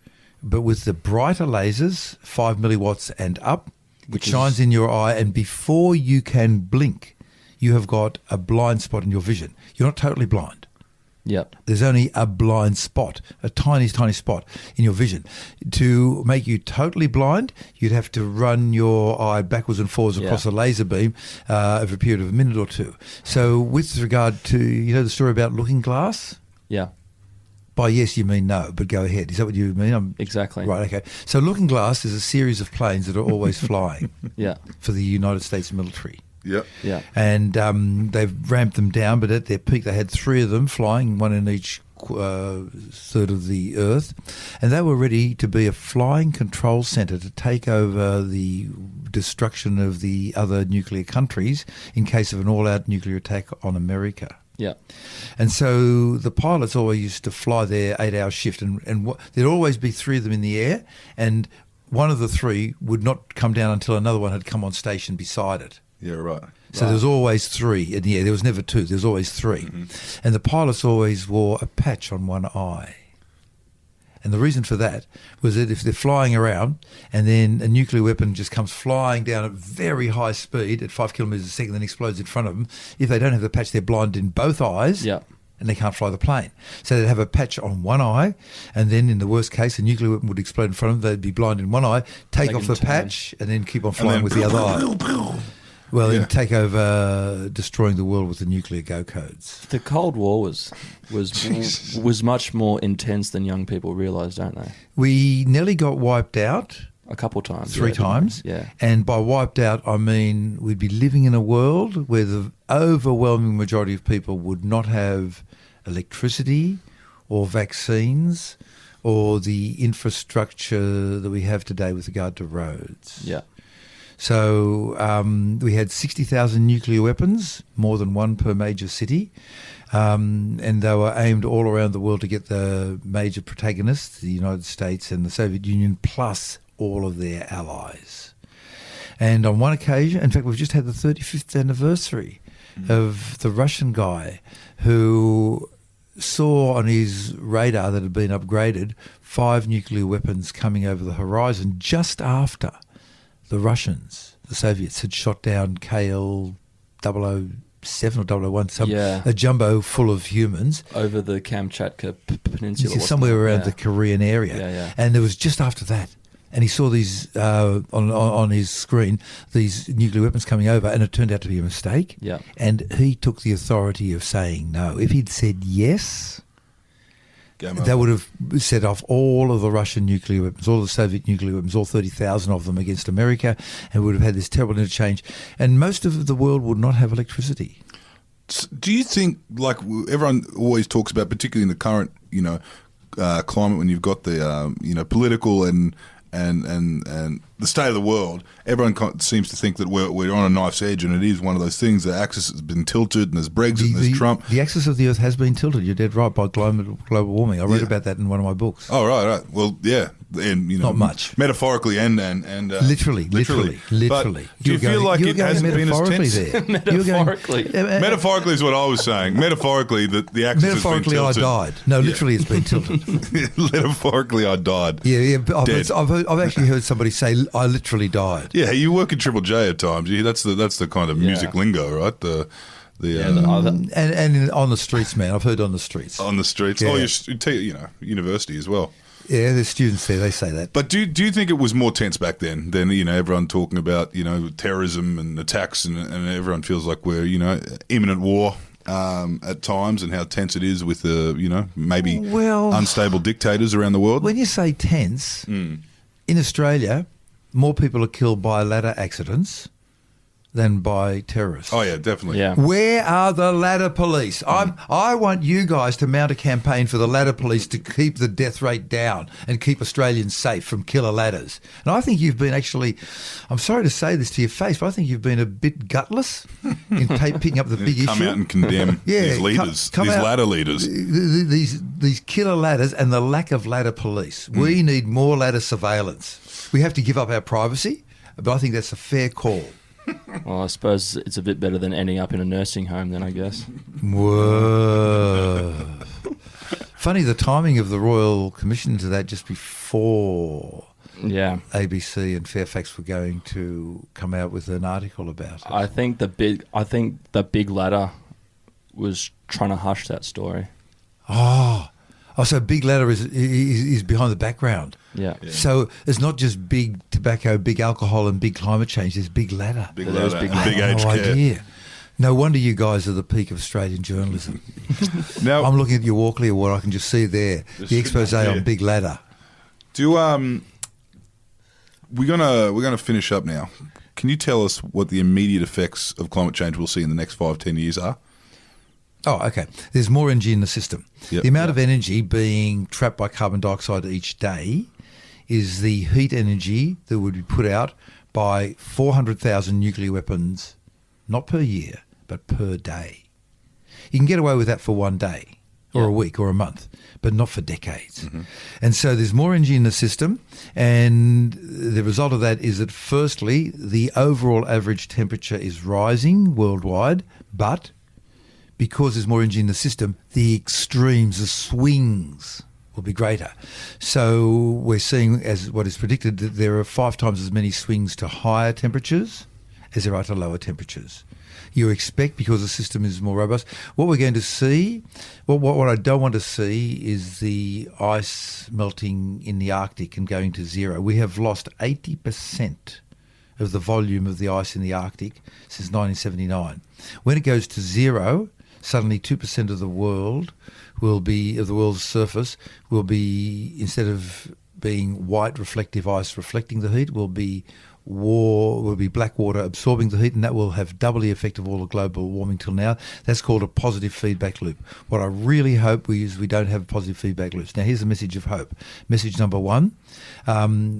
But with the brighter lasers, 5 milliwatts and up, it shines in your eye, and before you can blink, you have got a blind spot in your vision. You're not totally blind. Yep. There's only a blind spot, a tiny, tiny spot in your vision. To make you totally blind, you'd have to run your eye backwards and forwards across a laser beam over a period of a minute or two. So with regard to, the story about Looking Glass? Yeah. by yes you mean no, but go ahead. Is that what you mean? Exactly. Right, okay. So Looking Glass is a series of planes that are always flying Yeah. for the United States military. Yep. Yeah. And they've ramped them down, but at their peak they had 3 of them flying, one in each third of the Earth, and they were ready to be a flying control centre to take over the destruction of the other nuclear countries in case of an all-out nuclear attack on America. Yeah. And so the pilots always used to fly their 8-hour shift, and there'd always be 3 of them in the air, and one of the 3 would not come down until another one had come on station beside it. Yeah, right. So there was always 3 in the air. There was never 2. There was always 3. Mm-hmm. And the pilots always wore a patch on one eye. And the reason for that was that if they're flying around and then a nuclear weapon just comes flying down at very high speed at 5 kilometres a second and explodes in front of them, if they don't have the patch, they're blinded in both eyes. Yeah. And they can't fly the plane. So they'd have a patch on one eye, and then in the worst case, a nuclear weapon would explode in front of them. They'd be blind in one eye, take off the patch, and then keep on flying with the other eye. Well, then take over destroying the world with the nuclear go-codes. The Cold War was much more intense than young people realise, don't they? We nearly got wiped out. A couple times. 3 times. Yeah. And by wiped out, I mean we'd be living in a world where the overwhelming majority of people would not have electricity or vaccines or the infrastructure that we have today with regard to roads. Yeah. So we had 60,000 nuclear weapons, more than one per major city, and they were aimed all around the world to get the major protagonists, the United States and the Soviet Union, plus all of their allies. And on one occasion, in fact, we've just had the 35th anniversary of the Russian guy who saw on his radar that had been upgraded 5 nuclear weapons coming over the horizon just after the Russians, the Soviets, had shot down KL 007 or 001, a jumbo full of humans. Over the Kamchatka Peninsula. Somewhere around the Korean area. Yeah. And it was just after that. And he saw these, on his screen, these nuclear weapons coming over, and it turned out to be a mistake. Yeah. And he took the authority of saying no. If he'd said yes, that would have set off all of the Russian nuclear weapons, all the Soviet nuclear weapons, all 30,000 of them against America, and would have had this terrible interchange. And most of the world would not have electricity. Do you think, like everyone always talks about, particularly in the current, climate, when you've got the, political and the state of the world, everyone seems to think that we're on a knife's edge, and it is one of those things. The axis has been tilted, and there's Brexit, and there's Trump. The axis of the Earth has been tilted. You're dead right, by global warming. I read about that in one of my books. Oh, right. Well, yeah, and not much, metaphorically and literally. But do you feel like it hasn't been as tense? There. Metaphorically is what I was saying. Metaphorically, the axis has been tilted. I died. No, literally, it's been tilted. Metaphorically, I died. Yeah. I've actually heard somebody say, "I literally died." Yeah, you work in Triple J at times. That's the kind of music lingo, right? And on the streets, man. I've heard on the streets. On the streets. Yeah. Oh, university as well. Yeah, there's students there. They say that. But do you think it was more tense back then than everyone talking about terrorism and attacks and everyone feels like we're imminent war at times, and how tense it is with maybe unstable dictators around the world? When you say tense, in Australia, more people are killed by ladder accidents than by terrorists. Oh yeah, definitely. Yeah. Where are the ladder police? I want you guys to mount a campaign for the ladder police to keep the death rate down and keep Australians safe from killer ladders. And I think you've been I'm sorry to say this to your face, but I think you've been a bit gutless in picking up the big issue. Come out and condemn these leaders, these ladder leaders. These killer ladders and the lack of ladder police. We need more ladder surveillance. We have to give up our privacy, but I think that's a fair call. Well, I suppose it's a bit better than ending up in a nursing home then, I guess. Whoa. Funny, the timing of the Royal Commission to that just before ABC and Fairfax were going to come out with an article about it. I think the big ladder was trying to hush that story. Oh, so Big Ladder is behind the background. Yeah. So it's not just big tobacco, big alcohol, and big climate change. There's Big Ladder. Big Ladder, big and big aged care. Idea. No wonder you guys are the peak of Australian journalism. Now I'm looking at your Walkley Award. I can just see there the expose on Big Ladder. Do we're gonna finish up now. Can you tell us what the immediate effects of climate change we'll see in the next 5-10 years are? Oh, okay. There's more energy in the system. Yep. The amount of energy being trapped by carbon dioxide each day is the heat energy that would be put out by 400,000 nuclear weapons, not per year, but per day. You can get away with that for one day or a week or a month, but not for decades. Mm-hmm. And so there's more energy in the system, and the result of that is that, firstly, the overall average temperature is rising worldwide, but because there's more energy in the system, the extremes, the swings, will be greater. So we're seeing, as what is predicted, that there are 5 times as many swings to higher temperatures as there are to lower temperatures. You expect, because the system is more robust. What we're going to see, what I don't want to see is the ice melting in the Arctic and going to zero. We have lost 80% of the volume of the ice in the Arctic since 1979. When it goes to zero, suddenly 2% of the world of the world's surface will be, instead of being white reflective ice reflecting the heat, will be black water absorbing the heat, and that will have double the effect of all the global warming till now. That's called a positive feedback loop. What I really hope we don't have positive feedback loops. Now, here's a message of hope. Message number 1,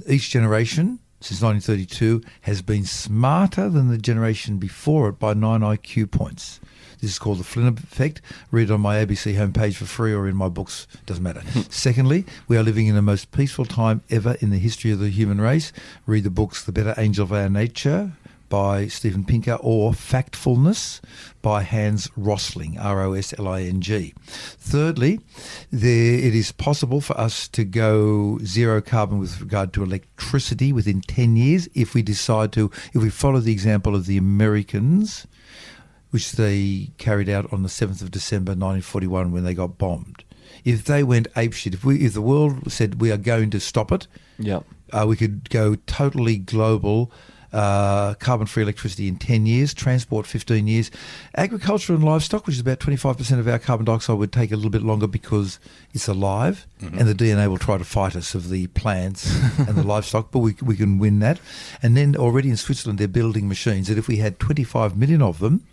each generation since 1932 has been smarter than the generation before it by 9 IQ points. This is called the Flynn effect. Read it on my ABC homepage for free or in my books. Doesn't matter. Secondly, we are living in the most peaceful time ever in the history of the human race. Read the books The Better Angel of Our Nature by Steven Pinker or Factfulness by Hans Rosling, Rosling. Thirdly, it is possible for us to go zero carbon with regard to electricity within 10 years if we follow the example of the Americans, which they carried out on the 7th of December 1941 when they got bombed. If they went apeshit, if the world said we are going to stop it, we could go totally global, carbon-free electricity in 10 years, transport 15 years. Agriculture and livestock, which is about 25% of our carbon dioxide, would take a little bit longer because it's alive, and the DNA will try to fight us of the plants and the livestock, but we can win that. And then already in Switzerland, they're building machines that if we had 25 million of them,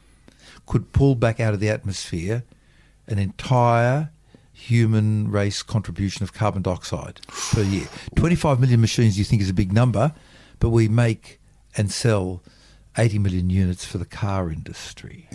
could pull back out of the atmosphere an entire human race contribution of carbon dioxide per year. 25 million machines you think is a big number, but we make and sell 80 million units for the car industry.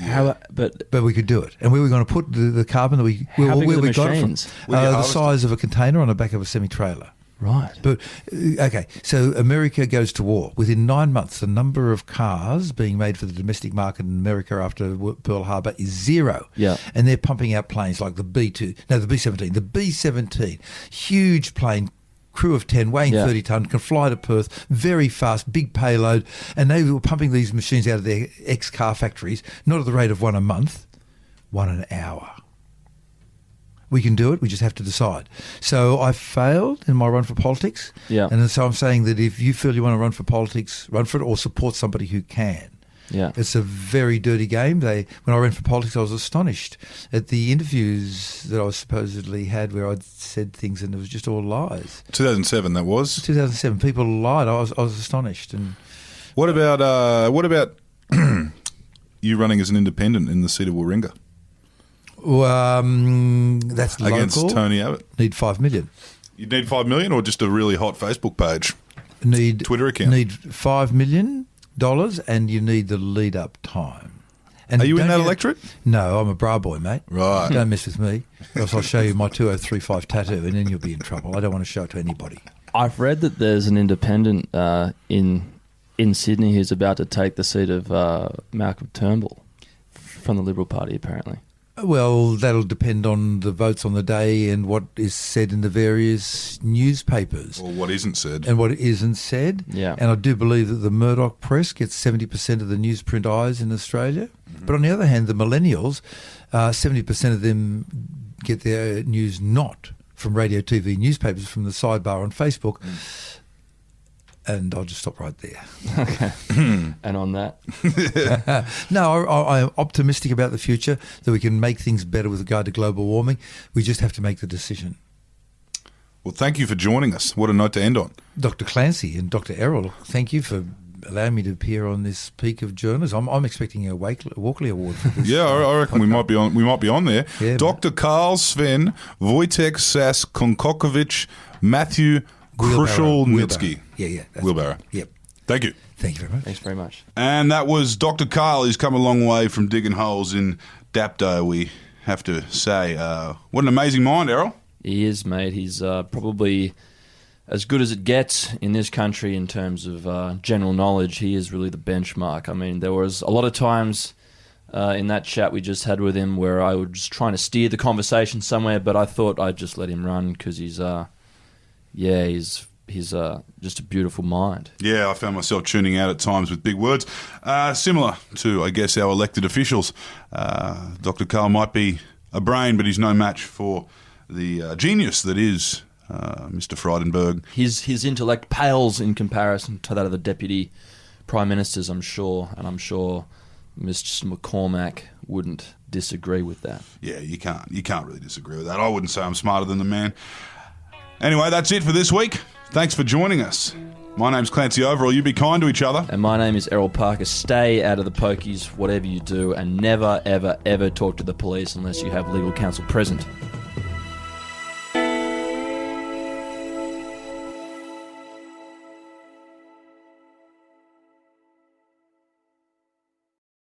But we could do it. And where are we going to put the carbon that we got it from? The size of a container on the back of a semi-trailer. Right. But, okay, so America goes to war. Within 9 months, the number of cars being made for the domestic market in America after Pearl Harbor is zero. Yeah. And they're pumping out planes like the B-17. The B-17, huge plane, crew of 10, weighing 30 tonne, can fly to Perth, very fast, big payload. And they were pumping these machines out of their ex-car factories, not at the rate of 1 a month, 1 an hour. We can do it. We just have to decide. So I failed in my run for politics. Yeah. And so I'm saying that if you feel you want to run for politics, run for it or support somebody who can. Yeah. It's a very dirty game. When I ran for politics, I was astonished at the interviews that I supposedly had where I'd said things and it was just all lies. 2007, that was? 2007. People lied. I was astonished. And What about you running as an independent in the seat of Warringah? That's local. Against Tony Abbott. Need 5 million. You'd need 5 million or just a really hot Facebook page? Twitter account? Need $5 million and you need the lead-up time. And are you in that electorate? No, I'm a bra boy, mate. Right. Don't mess with me, else I'll show you my 2035 tattoo and then you'll be in trouble. I don't want to show it to anybody. I've read that there's an independent in Sydney who's about to take the seat of Malcolm Turnbull from the Liberal Party, apparently. Well, that'll depend on the votes on the day and what is said in the various newspapers. Or what isn't said. And what isn't said. Yeah. And I do believe that the Murdoch press gets 70% of the newsprint eyes in Australia. Mm-hmm. But on the other hand, the millennials, 70% of them get their news not from radio, TV, newspapers, from the sidebar on Facebook. And I'll just stop right there. Okay. And on that? No, I'm optimistic about the future, that we can make things better with regard to global warming. We just have to make the decision. Well, thank you for joining us. What a note to end on. Dr. Clancy and Dr. Errol, thank you for allowing me to appear on this peak of journalism. I'm expecting a Walkley Award for this. Yeah, I reckon we might be on. We might be on there. Yeah, Dr. Karl Sven Wojtek Sas Konkokovic Matthew Kruzelnicki. Yeah. Wheelbarrow. Yep. Thank you. Thank you very much. Thanks very much. And that was Dr. Karl. He's come a long way from digging holes in Dapto, we have to say. What an amazing mind, Errol. He is, mate. He's probably as good as it gets in this country in terms of general knowledge. He is really the benchmark. I mean, there was a lot of times in that chat we just had with him where I was trying to steer the conversation somewhere, but I thought I'd just let him run because he's just a beautiful mind. Yeah, I found myself tuning out at times with big words. Similar to, I guess, our elected officials. Dr. Karl might be a brain, but he's no match for the genius that is Mr. Frydenberg. His intellect pales in comparison to that of the Deputy Prime Ministers, I'm sure, and I'm sure Mr. McCormack wouldn't disagree with that. Yeah, you can't really disagree with that. I wouldn't say I'm smarter than the man. Anyway, that's it for this week. Thanks for joining us. My name's Clancy Overall. You be kind to each other. And my name is Errol Parker. Stay out of the pokies, whatever you do, and never, ever, ever talk to the police unless you have legal counsel present.